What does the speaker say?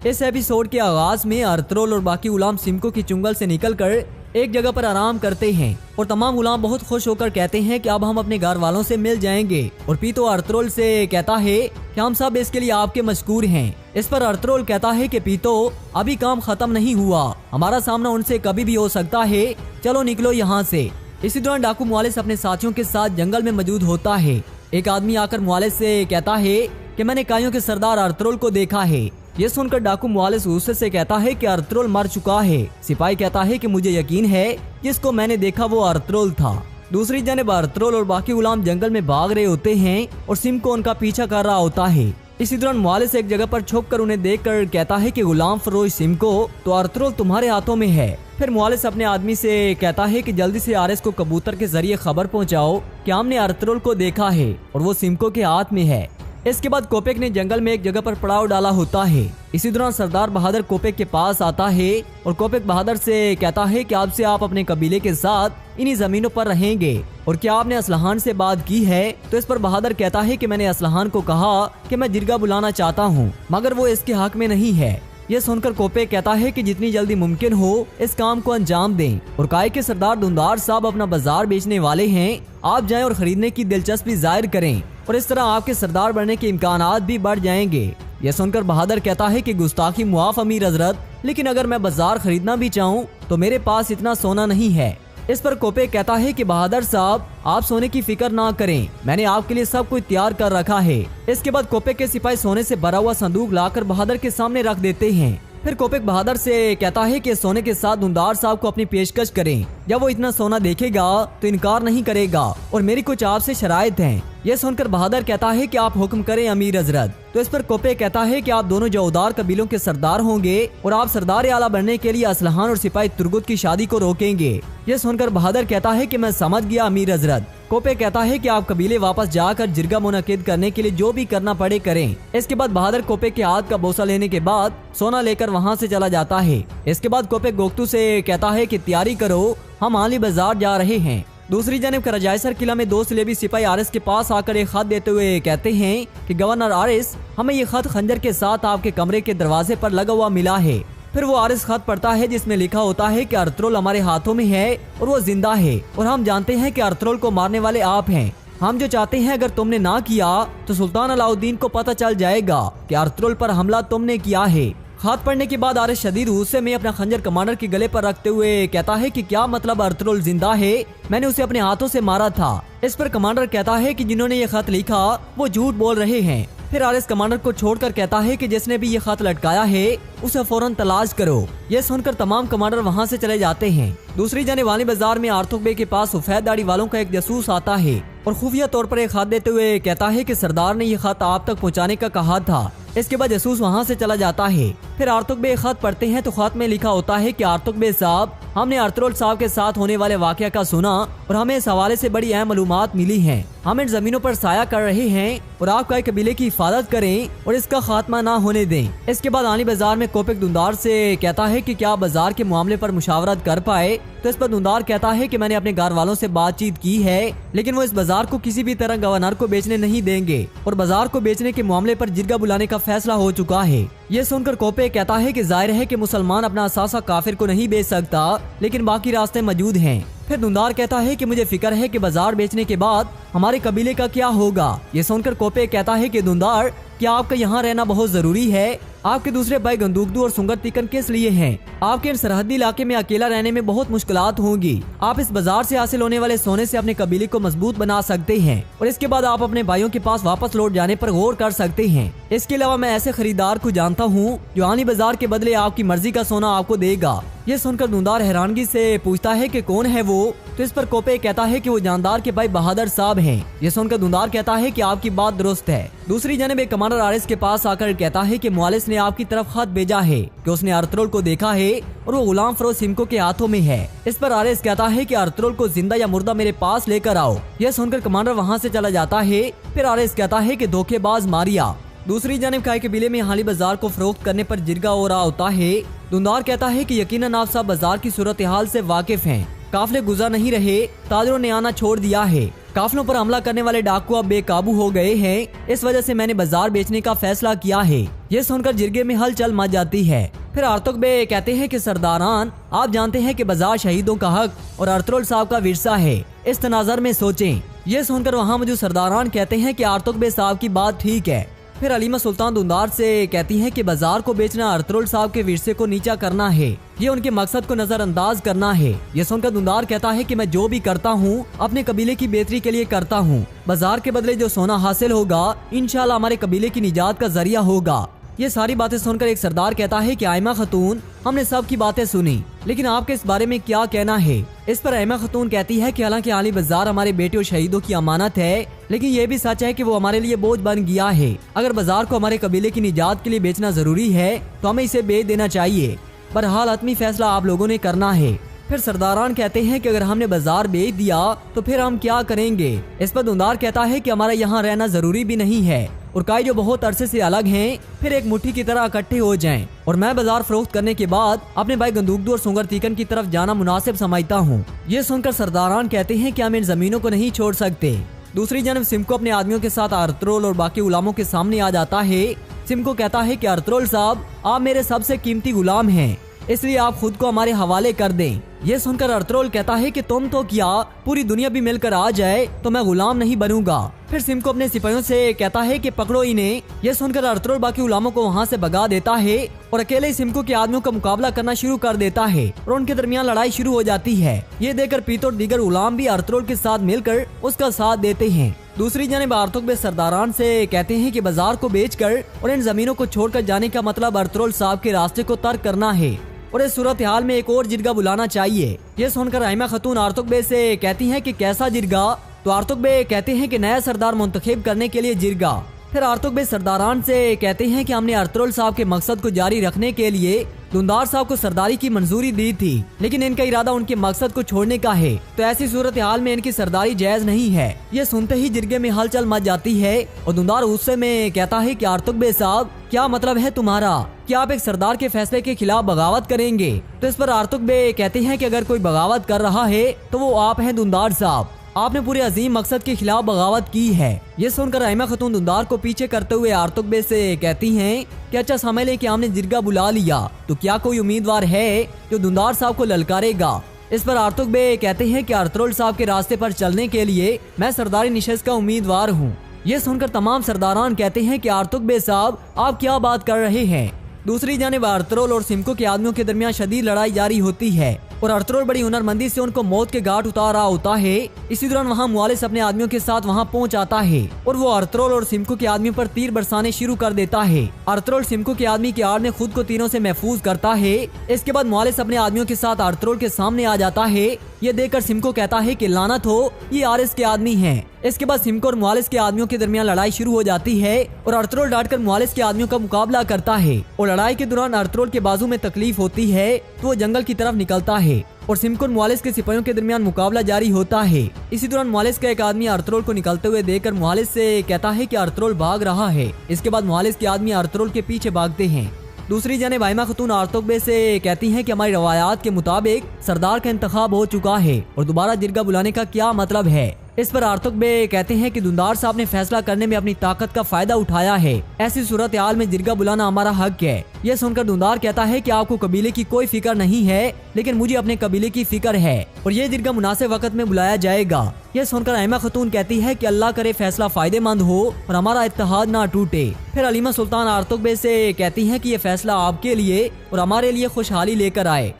इस एपिसोड के आगाज में अर्थरोल और बाकी गुलाम सिमको की चुंगल से निकलकर एक जगह पर आराम करते हैं और तमाम गुलाम बहुत खुश होकर कहते हैं कि अब हम अपने घर वालों से मिल जाएंगे। और पीतो अर्थरोल से कहता है कि हम सब इसके लिए आपके मशकूर हैं। इस पर अर्थरोल कहता है कि पीतो, अभी काम खत्म नहीं हुआ, हमारा सामना उनसे कभी भी हो सकता है, चलो निकलो यहाँ से। इसी दौरान डाकू मुआलिस अपने साथियों के साथ जंगल में मौजूद होता है। एक आदमी आकर मुआलिस से कहता है कि मैंने काइयों के सरदार अर्थरोल को देखा है। ये सुनकर डाकू मुआलिस गुस्से से कहता है कि अर्थरोल मर चुका है। सिपाही कहता है कि मुझे यकीन है जिसको मैंने देखा वो अर्थरोल था। दूसरी जानब अर्थरोल और बाकी गुलाम जंगल में भाग रहे होते हैं और सिमको उनका पीछा कर रहा होता है। इसी दौरान मुआलिस एक जगह पर छुप कर उन्हें देखकर कहता है कि गुलाम फरोज सिमको, तो अर्थरोल तुम्हारे हाथों में है। फिर मुआलिस अपने आदमी से कहता है कि जल्दी से आरएस को कबूतर के जरिए खबर पहुंचाओ कि हमने अर्थरोल को देखा है और वो सिमको के हाथ में है। इसके बाद कोपेक ने जंगल में एक जगह पर पड़ाव डाला होता है। इसी दौरान सरदार बहादुर कोपेक के पास आता है और कोपेक बहादुर से कहता है कि आपसे आप अपने कबीले के साथ इन्हीं जमीनों पर रहेंगे और क्या आपने असलहान से बात की है। तो इस पर बहादुर कहता है कि मैंने असलहान को कहा कि मैं जिरगा बुलाना चाहता हूँ, मगर वो इसके हक में नहीं है। ये सुनकर कोपेक कहता है कि जितनी जल्दी मुमकिन हो इस काम को अंजाम दें। और काय के सरदार दुंदार साहब अपना बाजार बेचने वाले हैं, आप जाएं और खरीदने की दिलचस्पी जाहिर करें और इस तरह आपके सरदार बनने के इम्कानात भी बढ़ जाएंगे। यह सुनकर बहादुर कहता है कि गुस्ताखी मुआफ अमीर हजरत, लेकिन अगर मैं बाजार खरीदना भी चाहूँ तो मेरे पास इतना सोना नहीं है। इस पर कोपेक कहता है कि बहादुर साहब आप सोने की फिक्र ना करें, मैंने आपके लिए सब कुछ तैयार कर रखा है। इसके बाद कोपेक के सिपाही सोने से भरा हुआ संदूक लाकर बहादुर के सामने रख देते हैं। फिर कोपेक बहादुर से कहता है कि सोने के साथ दुंदार साहब को अपनी पेशकश करें। जब वो इतना सोना देखेगा तो इनकार नहीं करेगा और मेरी कुछ आपसे शराइत हैं। यह सुनकर बहादुर कहता है कि आप हुक्म करें अमीर हजरत। तो इस पर कोपेक कहता है कि आप दोनों जौदार कबीलों के सरदार होंगे और आप सरदार आला बनने के लिए असलहान और सिपाही तुर्गुत की शादी को रोकेंगे। यह सुनकर बहादुर कहता है कि मैं समझ गया अमीर हजरत। कोपेक कहता है कि आप कबीले वापस जाकर जिरगा मुनक्किद करने के लिए जो भी करना पड़े करें। इसके बाद बहादुर कोपेक के हाथ का बोसा लेने के बाद सोना लेकर वहाँ से चला जाता है। इसके बाद कोपेक गोक्तू से कहता है कि तैयारी करो, हम आली बाजार जा रहे हैं। दूसरी जानब कराजाइसर किला में दो सलेबी सिपाही आरिस के पास आकर एक खत देते हुए कहते हैं कि गवर्नर आरिस, हमें ये खत खंजर के साथ आपके कमरे के दरवाजे पर लगा हुआ मिला है। फिर वो आरिस खत पढ़ता है जिसमें लिखा होता है कि अर्थरोल हमारे हाथों में है और वो जिंदा है और हम जानते हैं कि अर्थरोल को मारने वाले आप हैं। हम जो चाहते हैं अगर तुमने ना किया तो सुल्तान अलाउद्दीन को पता चल जाएगा कि अर्थरोल पर हमला तुमने किया है। खत पढ़ने के बाद आरिस शदीद गुस्से में अपना खंजर कमांडर के गले पर रखते हुए कहता है कि क्या मतलब अर्थरोल जिंदा है, मैंने उसे अपने हाथों से मारा था। इस पर कमांडर कहता है कि जिन्होंने ये खत लिखा वो झूठ बोल रहे हैं। फिर आरिस कमांडर को छोड़कर कहता है कि जिसने भी ये खत लटकाया है उसे फौरन तलाश करो। ये सुनकर तमाम कमांडर वहाँ से चले जाते हैं। दूसरी जानिब वाली बाजार में आर्थुक बे के पास सफेद दाढ़ी वालों का एक जासूस आता है और खुफिया तौर पर एक खत देते हुए कहता है कि सरदार ने ये खत आप तक पहुँचाने का कहा था। इसके बाद जासूस वहाँ से चला जाता है। फिर आर्थुक बे खत पढ़ते हैं तो खत में लिखा होता है कि आर्थुक बे साहब, हमने अर्थरोल साहब के साथ होने वाले वाकया का सुना और हमें इस हवाले से बड़ी अहम मालूमात मिली हैं। हम इन जमीनों पर साया कर रहे हैं और आपका कबीले की हिफाजत करें और इसका खात्मा ना होने दें। इसके बाद आनी बाजार में कोपेक दुंदार से कहता है कि क्या बाजार के मामले पर मुशावरत कर पाए। तो इस पर दुंदार कहता है कि मैंने अपने घर वालों से बातचीत की है, लेकिन वो इस बाजार को किसी भी तरह गवर्नर को बेचने नहीं देंगे और बाजार को बेचने के मामले पर जिरगा बुलाने का फैसला हो चुका है। ये सुनकर कोपेक कहता है कि जाहिर है कि मुसलमान अपना असासा काफिर को नहीं बेच सकता, लेकिन बाकी रास्ते मौजूद हैं। फिर दुंदार कहता है कि मुझे फिक्र है कि बाजार बेचने के बाद हमारे कबीले का क्या होगा। ये सुनकर कोपेक कहता है कि दुंदार, क्या आपका यहाँ रहना बहुत जरूरी है? आपके दूसरे भाई गंदूकदू और सुंगर तिकन किस लिए हैं? आपके इन सरहदी इलाके में अकेला रहने में बहुत मुश्किलात होंगी। आप इस बाजार से हासिल होने वाले सोने से अपने कबीले को मजबूत बना सकते हैं और इसके बाद आप अपने भाइयों के पास वापस लौट जाने पर गौर कर सकते हैं। इसके अलावा मैं ऐसे खरीदार को जानता हूँ जो आनी बाजार के बदले आपकी मर्जी का सोना आपको देगा। ये सुनकर दुंदार हैरानगी से पूछता है कि कौन है वो। तो इस पर कोपेक कहता है कि वो जानदार के भाई बहादुर साहब हैं। ये सुनकर दुंदार कहता है कि आपकी बात दुरुस्त है। दूसरी जानब एक कमांडर आरिस के पास आकर कहता है कि मुआलिस ने आपकी तरफ खत भेजा है कि उसने अर्थरोल को देखा है और वो गुलाम फरोज सिमको के हाथों में है। इस पर आरिस कहता है कि अर्थरोल को जिंदा या मुर्दा मेरे पास लेकर आओ। यह सुनकर कमांडर वहाँ से चला जाता है। फिर आरिस कहता है कि धोखेबाज मारिया। दूसरी जानब काय कबीले में हाली बाजार को फरोख्त करने पर जिरगा हो रहा होता है। दुंदार कहता है कि यकीनन आप सब बाजार की सूरत हाल से वाकिफ हैं। काफिले गुजर नहीं रहे, ताजरों ने आना छोड़ दिया है। काफिलों पर हमला करने वाले डाकू अब बेकाबू हो गए हैं, इस वजह से मैंने बाजार बेचने का फैसला किया है। ये सुनकर जिरगे में हलचल मच जाती है। फिर आर्तुक बे कहते हैं कि सरदारान, आप जानते हैं कि बाजार शहीदों का हक और अर्तुगरुल साहब का विरसा है, इस तनाजर में सोचें। ये सुनकर वहाँ मौजूद सरदारान कहते हैं कि आर्तुक बे साहब की बात ठीक है। फिर अलीमा सुल्तान दुंदार से कहती हैं कि बाजार को बेचना अर्तुगरुल साहब के विरसे को नीचा करना है, ये उनके मकसद को नजरअंदाज करना है। ये सुनकर दुंदार कहता है कि मैं जो भी करता हूँ अपने कबीले की बेहतरी के लिए करता हूँ। बाजार के बदले जो सोना हासिल होगा इंशाल्लाह हमारे कबीले की निजात का जरिया होगा। ये सारी बातें सुनकर एक सरदार कहता है कि आयमा खतून, हमने सब की बातें सुनी, लेकिन आपके इस बारे में क्या कहना है। इस पर आयमा खतून कहती है कि हालांकि आली बाजार हमारे बेटे और शहीदों की अमानत है, लेकिन ये भी सच है कि वो हमारे लिए बोझ बन गया है। अगर बाजार को हमारे कबीले की निजात के लिए बेचना जरूरी है तो हमें इसे बेच देना चाहिए। बहरहाल हतमी फैसला आप लोगों ने करना है। फिर सरदारान कहते हैं कि अगर हमने बाजार बेच दिया तो फिर हम क्या करेंगे। इस पर दुंदार कहता है कि हमारा यहाँ रहना जरूरी भी नहीं है और काई जो बहुत अरसे से अलग हैं फिर एक मुट्ठी की तरह इकट्ठे हो जाएं और मैं बाजार फरोख्त करने के बाद अपने भाई गंदूकदू और सुंगर तीकन की तरफ जाना मुनासिब समझता हूँ। ये सुनकर सरदारान कहते हैं कि हम इन जमीनों को नहीं छोड़ सकते। दूसरी जानब सिमको अपने आदमियों के साथ अर्तुगरुल और बाकी गुलामों के सामने आ जाता है। सिमको कहता है कि अर्तुगरुल साहब, आप मेरे सबसे कीमती गुलाम हैं, इसलिए आप खुद को हमारे हवाले कर दें। ये सुनकर अर्तुगरुल कहता है कि तुम तो क्या पूरी दुनिया भी मिलकर आ जाए तो मैं गुलाम नहीं बनूंगा। फिर सिमको अपने सिपाहियों से कहता है कि पकड़ो इन्हें। ये सुनकर अर्तुगरुल बाकी गुलामों को वहाँ से भगा देता है और अकेले ही सिमको के आदमियों का मुकाबला करना शुरू कर देता है और उनके दरमियान लड़ाई शुरू हो जाती है। ये देखकर पीतो और दीगर गुलाम भी अर्तुगरुल के साथ मिलकर उसका साथ देते हैं। दूसरी जानिब आर्तुक बे सरदारान से कहते हैं कि बाजार को बेचकर और इन जमीनों को छोड़कर जाने का मतलब अर्तुगरुल साहब के रास्ते को तर्क करना है और इस सूरत हाल में एक और जिरगा बुलाना चाहिए। ये सुनकर आयमा खतून आर्तुक बे से कहती हैं कि कैसा जिरगा। तो आर्तुक बे कहते हैं कि नया सरदार मुंतखब करने के लिए जिरगा। फिर आर्तुक बे सरदारान से कहते हैं कि हमने अर्तुगरुल साहब के मकसद को जारी रखने के लिए दुंदार साहब को सरदारी की मंजूरी दी थी, लेकिन इनका इरादा उनके मकसद को छोड़ने का है, तो ऐसी सूरत हाल में इनकी सरदारी जायज नहीं है। ये सुनते ही जिरगे में हलचल मच जाती है और दुंदार गुस्से में कहता है कि आर्तुक बे साहब, क्या मतलब है तुम्हारा? क्या आप एक सरदार के फैसले के खिलाफ बगावत करेंगे? तो इस पर आर्तुक बे कहते हैं कि अगर कोई बगावत कर रहा है तो वो आप हैं दुंदार साहब, आपने पूरे अजीम मकसद के खिलाफ बगावत की है। ये सुनकर आयमा खतून दुंदार को पीछे करते हुए आर्तुक बे से कहती हैं कि अच्छा समझ लें कि हमने जिरगा बुला लिया, तो क्या कोई उम्मीदवार है जो दुंदार साहब को ललकारेगा? इस पर आर्तुक बे कहते हैं कि अर्तुगरुल साहब के रास्ते पर चलने के लिए मैं सरदारी निशस्त का उम्मीदवार हूँ। ये सुनकर तमाम सरदारान कहते हैं कि आर्तुक बे साहब, आप क्या बात कर रहे हैं। दूसरी जानिब अर्तुगरुल और सिमको के आदमियों के दरमियान शदीद लड़ाई जारी होती है और अर्तुगरुल बड़ी हुनरमंदी से उनको मौत के घाट उतार रहा होता है। इसी दौरान वहाँ मुआलिस अपने आदमियों के साथ वहाँ पहुँच आता है और वो अर्तुगरुल और सिमको के आदमियों पर तीर बरसाने शुरू कर देता है। अर्तुगरुल सिमको के आदमी की आड़ में खुद को तीरों से महफूज करता है। इसके बाद मुआलिस अपने आदमियों के साथ अर्तुगरुल के सामने आ जाता है। ये देखकर सिमको कहता है कि लानत हो, ये आरिस के आदमी हैं। इसके बाद सिमको और मुआलिस के आदमियों के दरमियान लड़ाई शुरू हो जाती है और अर्तुगरुल डांटकर मुआलिस के आदमियों का मुकाबला करता है और लड़ाई के दौरान अर्तुगरुल के बाजू में तकलीफ होती है तो वो जंगल की तरफ निकलता है और सिमको और मुआलिस के सिपाहियों के दरमियान मुकाबला जारी होता है। इसी दौरान मुआलिस का एक आदमी अर्तुगरुल को निकलते हुए देखकर मुआलिस से कहता है कि अर्तुगरुल भाग रहा है। इसके बाद मुआलिस के आदमी अर्तुगरुल के पीछे भागते हैं। दूसरी जानिब आयमा खतून आर्तुक बे से कहती हैं कि हमारी रवायात के मुताबिक सरदार का इंतखाब हो चुका है और दोबारा जिरगा बुलाने का क्या मतलब है। इस पर आर्तुक बे कहते हैं कि दुंदार साहब ने फैसला करने में अपनी ताकत का फायदा उठाया है, ऐसी सूरत हाल में जिरगा बुलाना हमारा हक है। यह सुनकर दुंदार कहता है कि आपको कबीले की कोई फिक्र नहीं है, लेकिन मुझे अपने कबीले की फिक्र है और ये जिरगा मुनासिब वक्त में बुलाया जाएगा। यह सुनकर आयमा खतून कहती है कि अल्लाह करे फैसला फायदेमंद हो और हमारा इत्तेहाद ना टूटे। फिर अलीमा सुल्तान आर्तुक बे से कहती है कि यह फैसला आपके लिए और हमारे लिए खुशहाली लेकर आए।